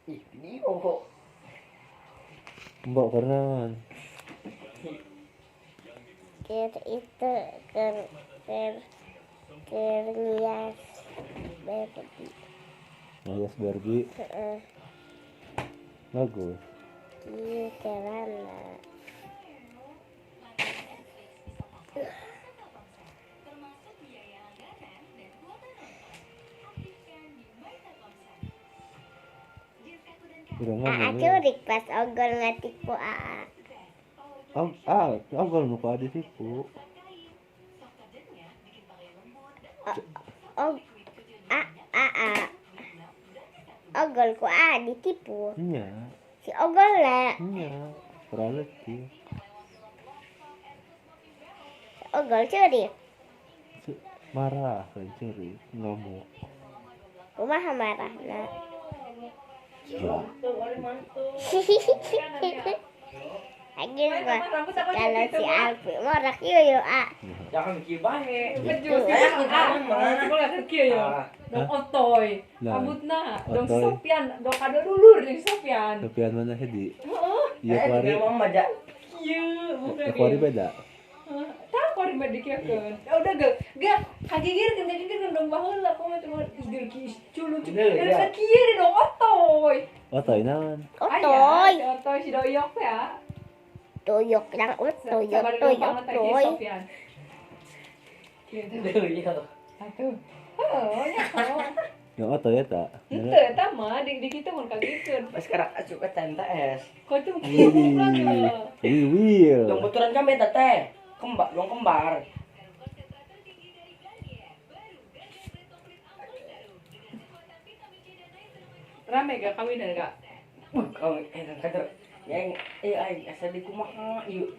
Ih, bingung kok. Mbok kenan. Ker itu ker nias berbi. Nias Barbie. Heeh. Bagus. Iya kerana. Udah Aa ngomong ya. curik pas ogol ngatipu Aa. Ogol muka ditipu. Aa ogol ku Aa ditipu. Iya. Si ogol lah. Iya. Pernah letih. Ogol curik. Marah kan curi ngomong. Kumaha marah nah. Lagi mah kalau si Alfi morak yuk A. Jangan mikir baik. Betul, sekolah kerja ya. Dong otoy, kabutna, dong Otoy. Sofian, dong kado dulur nih Sofian. Sofian mana Hedi? Heeh. Iya kuari. Mama aja. Iya, bukan Kuari dia. beda. Tahu kuari mah dikeun. Ya udah gak kagigir kan dong baheula komo cuma tidur ki culu. Dan kieu dong otoy. Otoy naon? Otoy. Otoy si doyok ya. Tuyuk yang tuyuk toy. Sofian. Duh, iya. Atuh. Oh, nya kok. Yang otoy eta. Henteu eta mah di kitu mun kagikeun. Pas sekarang asup ke TNTS. Kok tuh Wil. Dong betulan kami teh. Kembar. Rame gak kawinan gak? Kau kadar yang asal di kumaha yuk.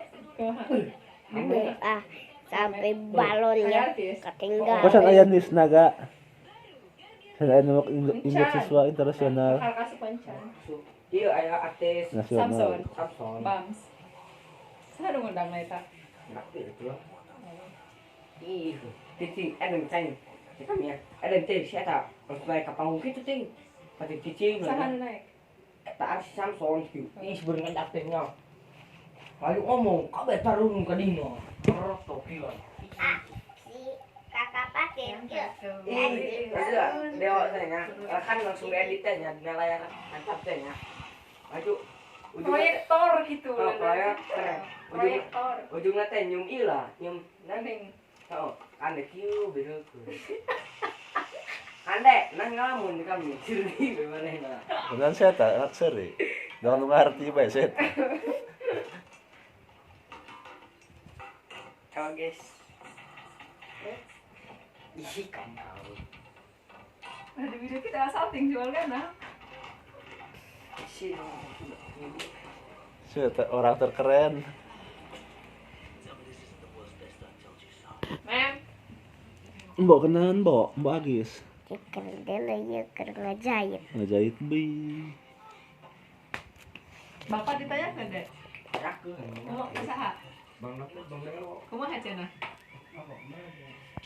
Sampai balonnya ketinggalan. Kosan aya Nisnaga. Saya nama indeks siswa internasional Kakak sepancan. Iya aya artis nasional. Samson. Bams. Saya udah ngundang eta. Ngerti itu. Ih, Cici, ada ceng. Kami ya. Ada teh siapa? Pas naik ke panggung gitu ting. Pati Cici. Sahan naik. Eta si Samson ih sebenarnya aktifnya. Lalu ngomong, kau tarung ka dino. Terus Tokyo. Si kakak pakai Ih, dewa tanya. Kan langsung editnya di layar mantap tanya. Maju. Proyektor gitu. Proyek keren. Proyektor. Ujungnya teh nyum ila, nyum Nanding. oh, ande kieu beureukeun. Ande, nang ngalamun kami, ciri bemanehna. Kenan saya tak seri. Jangan ngerti bae set. Ciao guys. Ih, kamu. Nah, di video kita salting jual kan nah. Sini. Set orang terkeren. Mem. Mbok kenan, Mbok Agis. Ceker dulu yuk ker ngejahit. Ngejahit bi. Bapak ditanya kan deh. Rakeun. Mau usaha. Bang Nopet, Bang Lelo. Kumaha cenah? Apa?